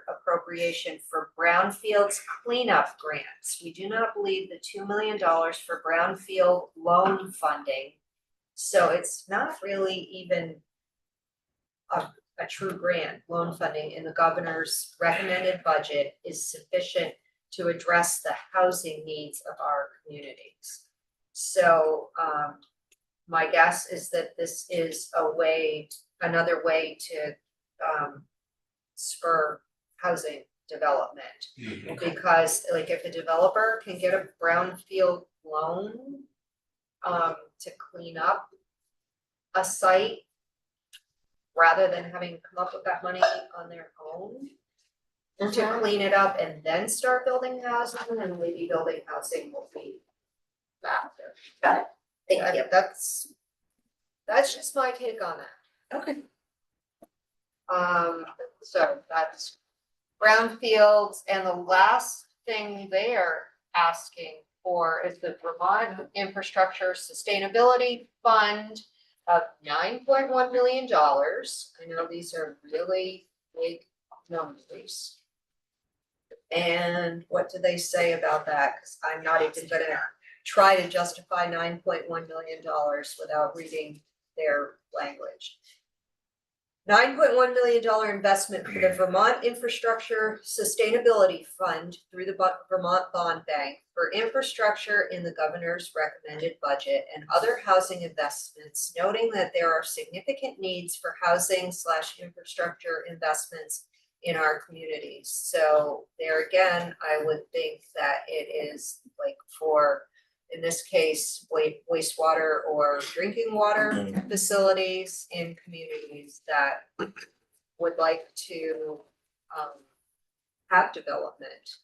appropriation for brownfields cleanup grants. We do not believe the $2 million for brownfield loan funding. So it's not really even a true grant. Loan funding in the governor's recommended budget is sufficient to address the housing needs of our communities. So my guess is that this is another way to spur housing development. Because like if a developer can get a brownfield loan, to clean up a site rather than having to come up with that money on their own to clean it up and then start building housing, and maybe building housing will be after. Got it. Thank you. That's just my take on that. Okay. So that's brownfields, and the last thing they are asking for is the Vermont Infrastructure Sustainability Fund of $9.1 million. I know these are really big numbers. And what do they say about that? Because I'm not even gonna try to justify $9.1 million without reading their language. $9.1 million investment for the Vermont Infrastructure Sustainability Fund through the Vermont Bond Bank for infrastructure in the governor's recommended budget and other housing investments, noting that there are significant needs for housing/infrastructure investments in our communities. So there again, I would think that it is like for, in this case, wastewater or drinking water facilities in communities that would like to have development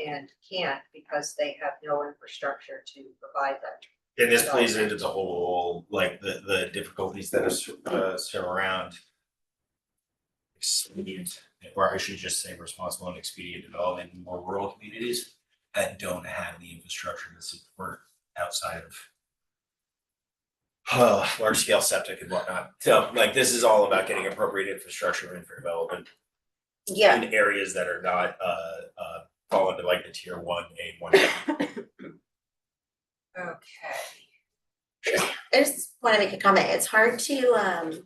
and can't because they have no infrastructure to provide that. And this plays into the whole, like, the difficulties that surround expedient, or I should just say responsible and expedient development in more rural communities that don't have the infrastructure to support outside of large scale septic and whatnot. So like, this is all about getting appropriate infrastructure in for development Yeah, in areas that are not fall into like the tier 1A, 1B. Okay. I just wanna make a comment, it's hard to,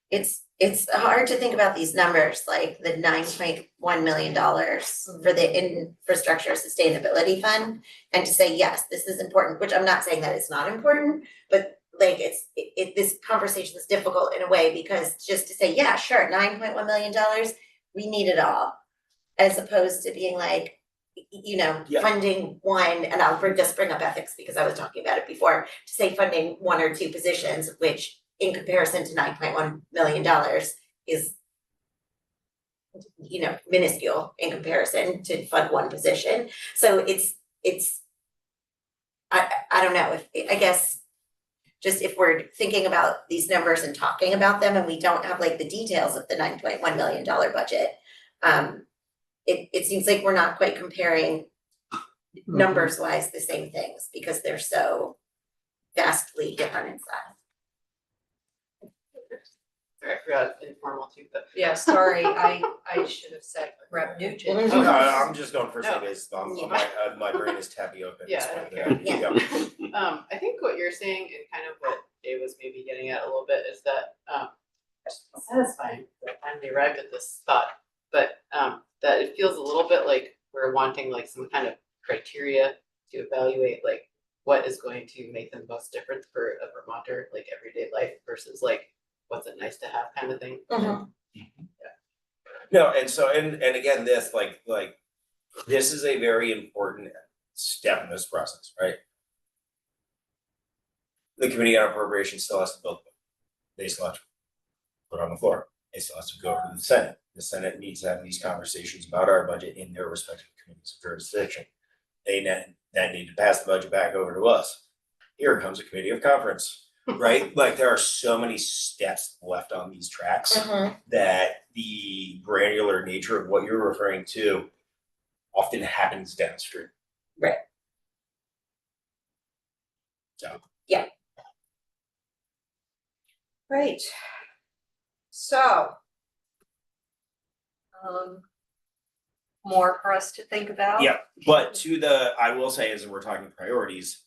it's hard to think about these numbers, like the $9.1 million for the infrastructure sustainability fund. And to say, yes, this is important, which I'm not saying that it's not important, but like this conversation is difficult in a way because just to say, yeah, sure, $9.1 million, we need it all. As opposed to being like, you know, Yeah. funding one, and just bring up ethics because I was talking about it before, to say funding one or two positions, which in comparison to $9.1 million is, you know, minuscule in comparison to fund one position. So it's I don't know, if I guess just if we're thinking about these numbers and talking about them and we don't have like the details of the $9.1 million budget, it seems like we're not quite comparing numbers wise the same things because they're so vastly different in size. Sorry, I forgot informal too, but Yeah, sorry, I should have said Rep. Nugent. No, I'm just going first No. base, Yeah. my brain is tapioca. Yeah, I don't care. Yeah. I think what you're saying and kind of what Dave was maybe getting at a little bit is that satisfying, I finally arrived at this thought, but that it feels a little bit like we're wanting like some kind of criteria to evaluate like what is going to make the most difference for a Vermonter, like everyday life versus like what's it nice to have kind of thing. No, and so, and again, this, like, this is a very important step in this process, right? The Committee on Appropriations still has to build, they still have to put it on the floor, it still has to go to the Senate. The Senate needs to have these conversations about our budget in their respective committees of jurisdiction. They then need to pass the budget back over to us. Here comes a committee of conference, right? Like, there are so many steps left on these tracks that the granular nature of what you're referring to often happens downstream. Right. So. Yeah. Great. So. More for us to think about? Yeah, but I will say, as we're talking priorities,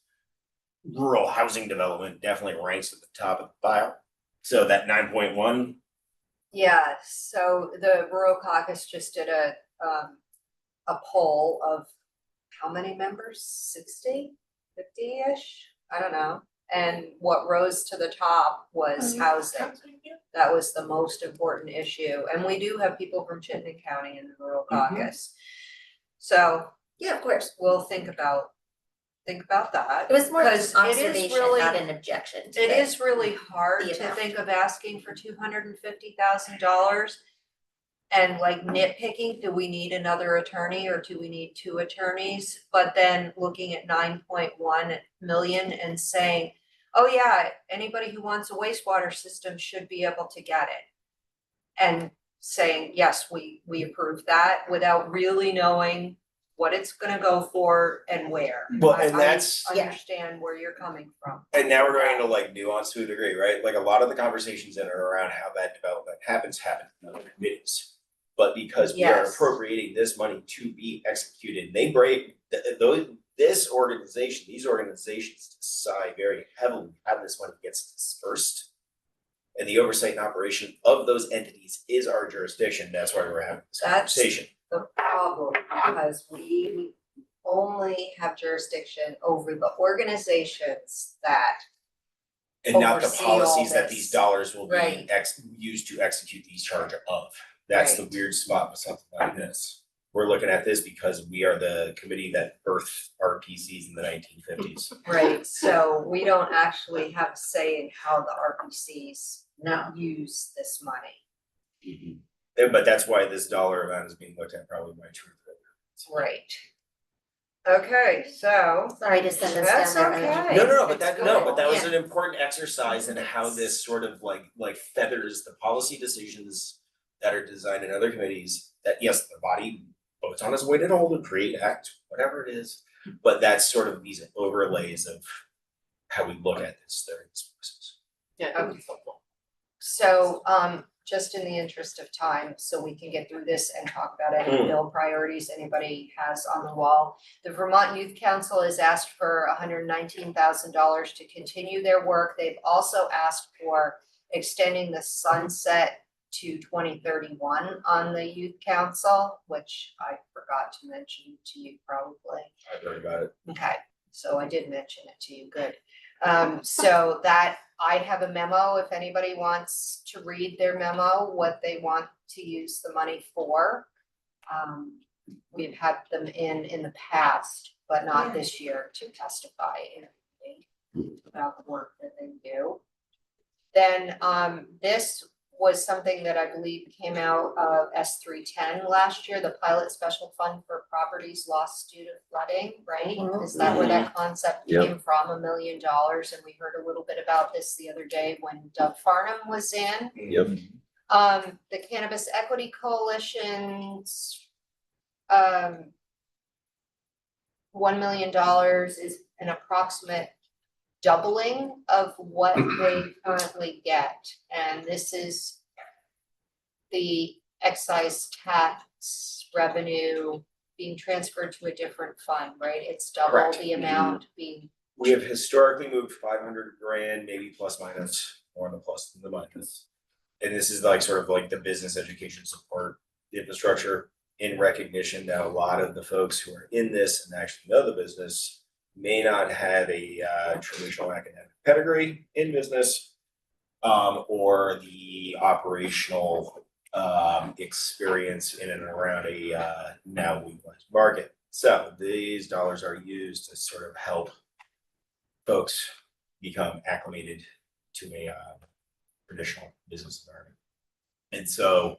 rural housing development definitely ranks at the top of the pile. So that 9.1. Yeah, so the Rural Caucus just did a poll of how many members? 60, 50-ish? I don't know. And what rose to the top was housing. That was the most important issue. And we do have people from Chittenden County in the Rural Caucus. So Yeah, of course. we'll think about think about that. It was more because of an it is observation, really- not an objection to It it. is really hard The to amount. think of asking for $250,000 and like nitpicking, do we need another attorney or do we need two attorneys? But then looking at 9.1 million and saying, oh yeah, anybody who wants a wastewater system should be able to get it. And saying, yes, we approve that without really knowing what it's gonna go for and where. Well, I- and that's- I Yeah. understand where you're coming from. And now we're going into like nuance to a degree, right? Like a lot of the conversations that are around how that development happen in other committees. But because we are Yes. appropriating this money to be executed, they break, these organizations decide very heavily how this money gets dispersed. And the oversight and operation of those entities is our jurisdiction. That's why we're having this That's- conversation. The problem, because we only have jurisdiction over the organizations that, And not the oversee all policies that this. these dollars will be Right. used to execute these charge of. That's the Right. weird spot with something like this. We're looking at this because we are the committee that birthed RPCs in the 1950s. right, so we don't actually have a say in how the RPCs use this money. But that's why this dollar amount is being looked at probably by two or three. Right. Okay, so, Sorry to send this That's down there. okay. No, It's but that was Yeah. an important exercise in how this sort of like feathers the policy decisions that are designed in other committees, that yes, the body votes on its way to hold, create, act, whatever it is. But that's sort of these overlays of how we look at this during this process. Yeah, that was helpful. so, just in the interest of time, so we can get through this and talk about any bill priorities anybody has on the wall. The Vermont Youth Council has asked for $119,000 to continue their work. They've also asked for extending the sunset to 2031 on the Youth Council, which I forgot to mention to you probably. I've heard about it. Okay, so I did mention it to you, good. So that, I have a memo, if anybody wants to read their memo, what they want to use the money for. We've had them in the past, but not this year, to testify in a meeting about the work that they do. Then, this was something that I believe came out of S310 last year, the pilot special fund for properties lost due to flooding, right? Mhm. Is that where that concept Yep. came from, $1 million? And we heard a little bit about this the other day when Doug Farnham was in. Yep. The Cannabis Equity Coalition's $1 million is an approximate doubling of what they currently get. And this is the excise tax revenue being transferred to a different fund, right? It's double Correct. the amount being, We have historically moved 500 grand, maybe plus minus, more on the plus than the minus. And this is like sort of like the business education support infrastructure, in recognition that a lot of the folks who are in this and actually know the business may not have a traditional academic pedigree in business, or the operational experience in and around a now legalized market. So these dollars are used to sort of help folks become acclimated to a traditional business environment. And so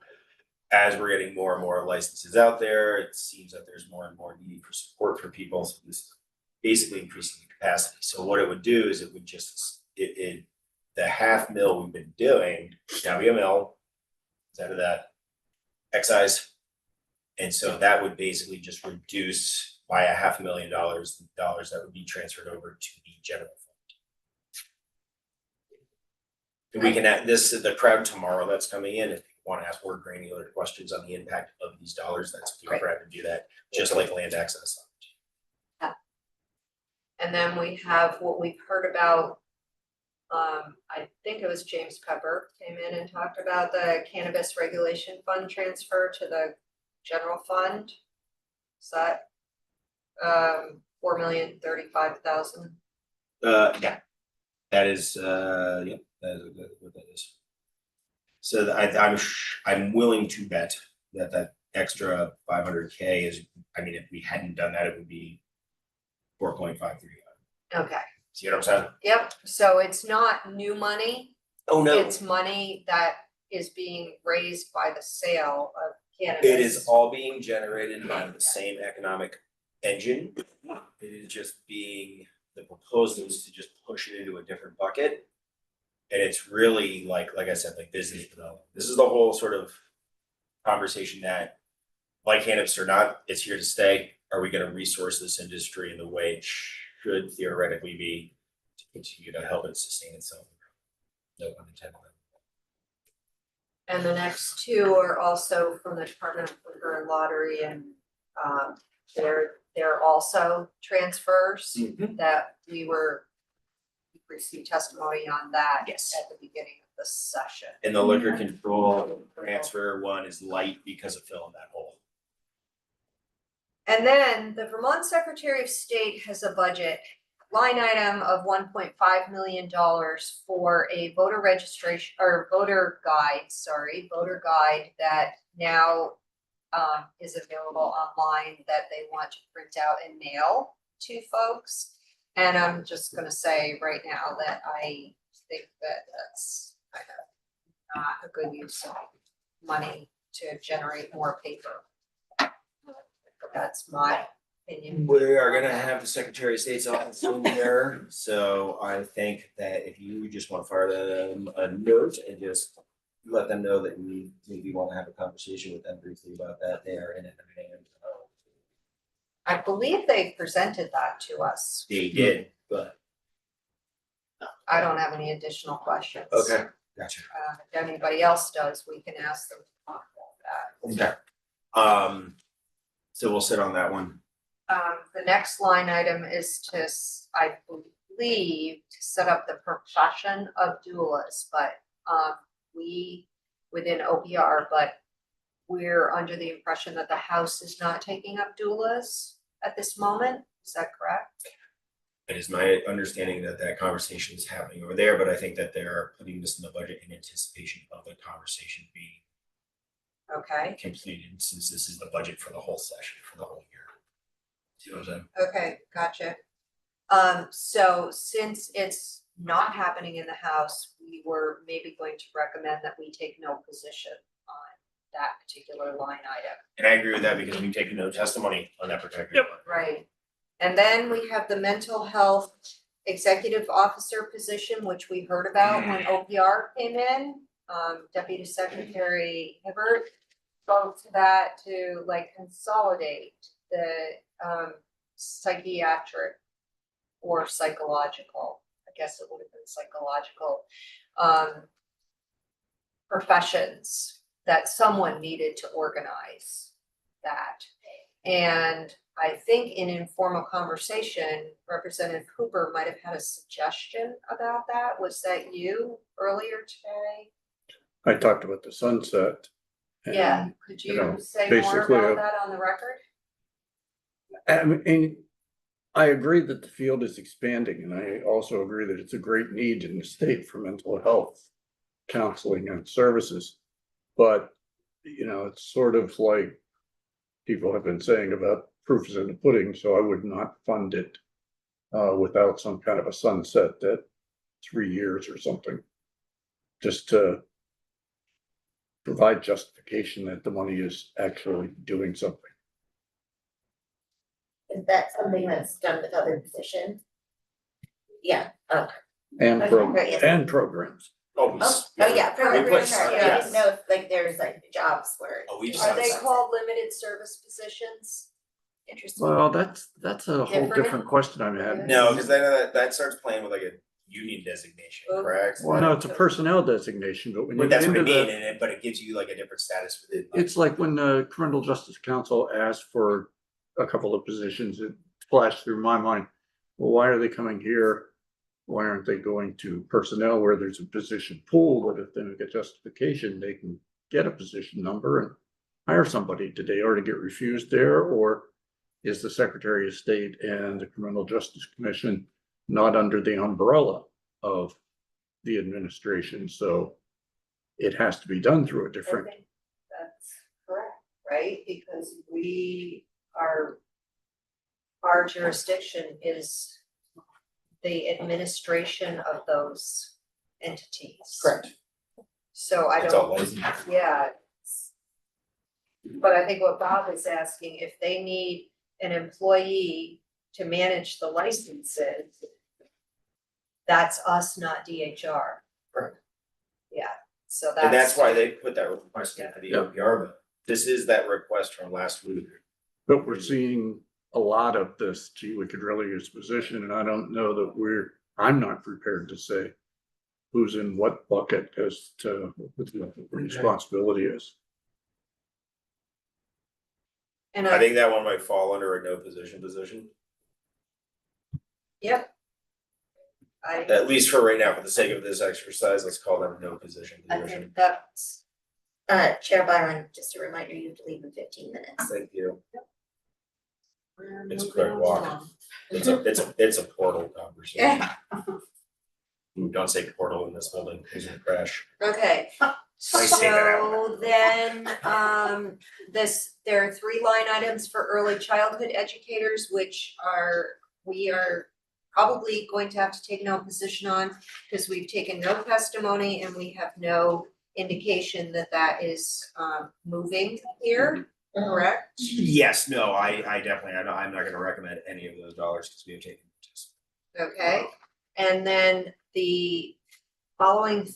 as we're getting more and more licenses out there, it seems that there's more and more need for support for people. So this is basically increasing the capacity. So what it would do is it would just, the $500,000 we've been doing, now be a mill, instead of that, excise. And so that would basically just reduce by $500,000, the dollars that would be transferred over to the general fund. And we can add this to the crowd tomorrow that's coming in, if you want to ask more granular questions on the impact of these dollars, that's feel free to do that, just like land access. and then we have what we've heard about. I think it was James Pepper came in and talked about the cannabis regulation fund transfer to the general fund. Is that $4,035,000? Yeah, that is, yeah, that is what that is. So I'm willing to bet that extra 500K is, I mean, if we hadn't done that, it would be 4.535. Okay, See what I'm saying? yep, so it's not new money, Oh, no. it's money that is being raised by the sale of cannabis. It is all being generated by the same economic engine. It is just being, the proposal is to just push it into a different bucket. And it's really like I said, like business development. This is the whole sort of conversation that, like cannabis or not, it's here to stay. Are we gonna resource this industry in the way it should theoretically be to continue to help it sustain itself? No pun intended. And the next two are also from the Department of Liquor and Lottery, and they're also transfers that we received testimony on that Yes. at the beginning of the session. And the liquor control transfer one is light because of filling that hole. And then the Vermont Secretary of State has a budget line item of $1.5 million for a voter registration or voter guide that now is available online that they want to print out and mail to folks. And I'm just gonna say right now that I think that that's kind of not a good use of money to generate more paper. That's my opinion. We are gonna have the Secretary of State's office in there, so I think that if you just want to fire them a note and just let them know that we maybe want to have a conversation with them briefly about that, they are in it. I believe they presented that to us. They did, but I don't have any additional questions. okay, gotcha. If anybody else does, we can ask them to talk about that. Okay. So we'll sit on that one. The next line item is to, I believe, to set up the profession of doulas, but, we, within OPR, but we're under the impression that the House is not taking up doulas at this moment, is that correct? It is my understanding that that conversation is happening over there, but I think that they're putting this in the budget in anticipation of the conversation being Okay, completed, since this is the budget for the whole session, for the whole year. See what I'm saying? okay, gotcha. So since it's not happening in the House, we were maybe going to recommend that we take no position on that particular line item. And I agree with that because we've taken no testimony on that particular one. Right. And then we have the mental health executive officer position, which we heard about when OPR came in. Deputy Secretary Hibbert spoke to that to like consolidate the psychiatric or psychological, I guess it would have been psychological, professions that someone needed to organize that. And I think in informal conversation, Representative Cooper might have had a suggestion about that. Was that you earlier today? I talked about the sunset. Yeah, and, could you know, you say more basically, about that on the record? I mean, I agree that the field is expanding, and I also agree that it's a great need in the state for mental health counseling and services. But, you know, it's sort of like people have been saying about proof is in the pudding, so I would not fund it without some kind of a sunset at 3 years or something. Just to provide justification that the money is actually doing something. Is that something that's done with other positions? Yeah, okay. And Okay, yes. and programs. Oh, yeah, We put programs, some- yeah, I yes. didn't know if like there's like jobs where. Oh, we just Are have they some- called limited service positions? Interesting. Well, that's a whole Different? different question I'm having. No, because then that starts playing with like a union designation, Oh. correct? Well, no, it's a personnel designation, but when you But get that's what I into mean, the, and it, but it gives you like a different status within. it's like when the Criminal Justice Council asked for a couple of positions, it flashed through my mind. Well, why are they coming here? Why aren't they going to personnel where there's a position pool, but if they make a justification, they can get a position number and hire somebody? Did they already get refused there, or is the Secretary of State and the Criminal Justice Commission not under the umbrella of the administration? So it has to be done through a I different, think that's correct, right? Because we are our jurisdiction is the administration of those entities. Correct. So I It's all don't, licensed. yeah. But I think what Bob is asking, if they need an employee to manage the licenses, that's us, not DHR. Correct. Yeah, so And that's why they put that request in for the Yeah. OPR, but this is that request from last week. But we're seeing a lot of this, gee, we could really use position, and I don't know that I'm not prepared to say who's in what bucket as to what the responsibility is. And I think that one might fall under a no position. Yep. At least for right now, for the sake of this exercise, let's call that a no position. I think that's, Chair Byron, just a reminder, you have to leave in 15 minutes. Thank you. we're It's a moving quick walk. along. It's a portal conversation. Don't say portal in this building, it's a crash. Okay, I say that out so then, there are 3 line items for early childhood educators, which we are probably going to have to take no position on, because we've taken no testimony and we have no indication that that is, moving here, correct? Yes, no, I definitely, I'm not gonna recommend any of those dollars because we have taken. Okay, and then the following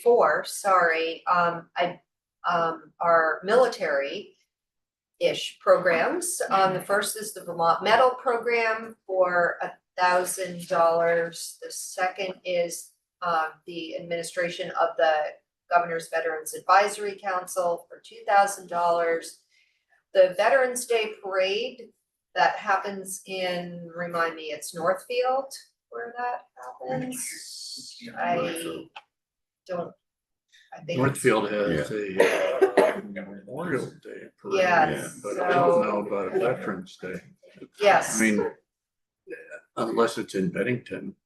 4, sorry, are military-ish programs. The first is the Vermont Medal Program for $1,000. The second is the administration of the Governor's Veterans Advisory Council for $2,000. The Veterans Day Parade that happens in, remind me, it's Northfield where that happens? I think. Northfield has a Memorial Day parade. Yes, But I so- don't know about a Veterans Day. Yes. I mean, unless it's in Bennington.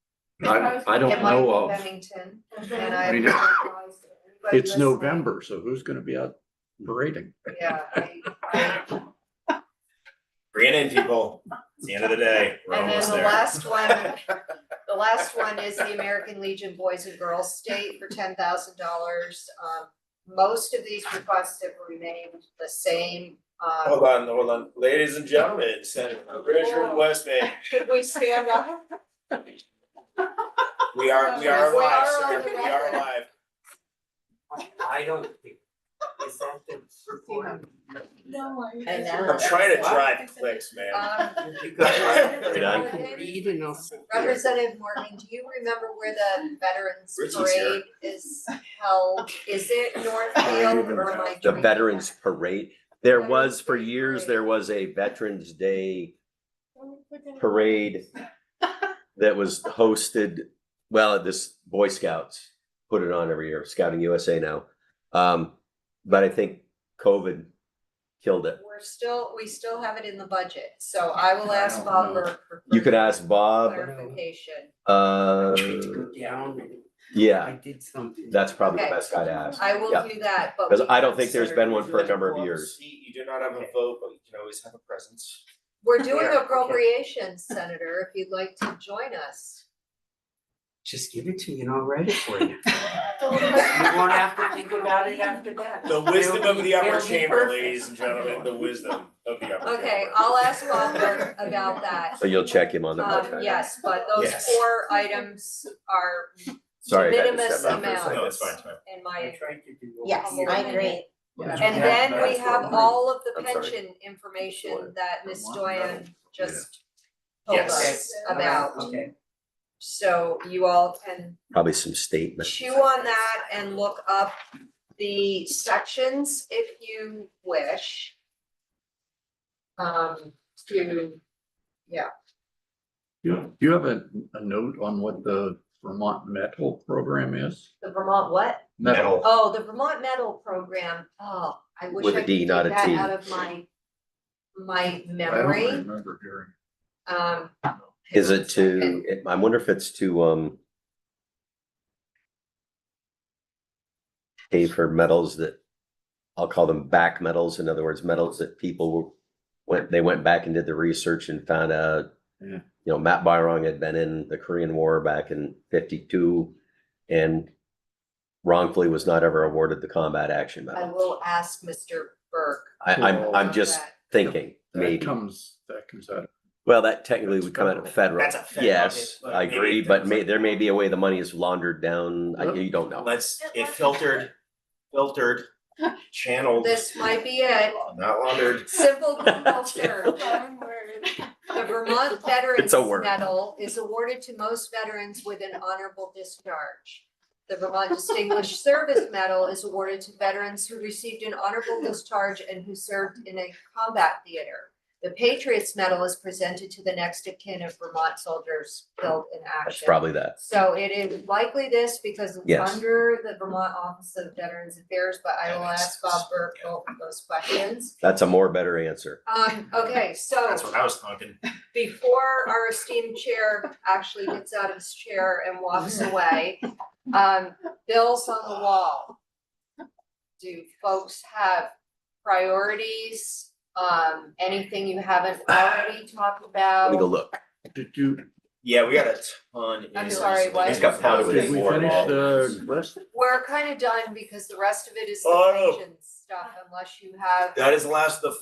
I It don't might know be of, Bennington, and I I mean, apologize to anybody it's listening. November, so who's gonna be out parading? Yeah, Bring it in, people, it's the end of the day, we're and then almost the there. last one is the American Legion Boys and Girls State for $10,000. Most of these requests have remained the same. Hold on, ladies and gentlemen, Senator Richard West Bay, Should we stand up? we are We are live, on sir, the we are record. live. I don't think. Is that the report? No, I know. I'm trying to drive clicks, man. You got Right on. read and I'll. Representative Morgan, do you remember where the Veterans Richie's here. Parade is held? Is it Northfield or am I The dreaming? Veterans Parade, there was for years, there was a Veterans Day parade that was hosted, well, this Boy Scouts put it on every year, Scouting USA now. But I think COVID killed it. We still have it in the budget, so I will ask Bob Burke for You could ask Bob, clarification. Go down and I yeah, did something. that's probably the Okay. best guy to ask. I will Yeah. do that, but. Because we I don't have think there's certain- been one for a number of years. You do not have a vote, but you can always have a presence. We're doing Yeah, okay. appropriations, Senator, if you'd like to join us. Just give it to me and I'll write it for you. You won't have to think about it after that. The wisdom of the upper It'll be chamber, perfect. ladies and gentlemen, the wisdom of the upper chamber. Okay, I'll ask Bob Burke about that. So you'll check him on the budget. Yes, but those Yes. 4 items are Sorry, I had to minimus step out for a amount. second. No, it's fine, it's fine. in I my, tried to do. Yes, humble I opinion. agree. And then we have all of the I'm sorry. pension information that Ms. Doyen just Yes. told us about. Okay. So you all can Probably some statement. chew on that and look up the sections if you wish. To, You have a note on what the Vermont Metal Program is? the Vermont what? Metal. Oh, the Vermont Medal Program. Oh, I wish With I a could D, take not a that T. out of my I don't memory. remember hearing. Is hang on it a second. to, I wonder if it's to, pay for metals that, I'll call them back metals, in other words, metals that people They went back and did the research and found out, Yeah. Matt Byrong had been in the Korean War back in 52 and wrongfully was not ever awarded the combat action I medal. will ask Mr. Burke. I'm just that. thinking, maybe. That comes out. Well, that technically would come out of federal. That's a federal, Yes, but I maybe agree, it but comes there may be a way the money is laundered down, you don't know. It filtered, channeled, This might be it. not laundered. Simple culture. One word. The Vermont It's Veterans a word. Medal is awarded to most veterans with an honorable discharge. The Vermont Distinguished Service Medal is awarded to veterans who received an honorable discharge and who served in a combat theater. The Patriots Medal is presented to the next of kin of Vermont soldiers killed in That's action. probably that. So it is likely this because it's Yes. under the Vermont Office of Veterans Affairs, but I That will makes ask sense. Bob Burke both of those questions. That's a more better answer. Okay, so That's what I was thinking. before our esteemed chair actually gets out of his chair and walks away, bills on the wall. Do folks have priorities? Anything you haven't already talked about? Let me go look. Did you, Yeah, we got a ton. I'm in sorry, what? He's got pounded with did we more finish than- the rest? We're kind of done because the rest of it is the Oh, no. pension stuff unless you have. That is the last of the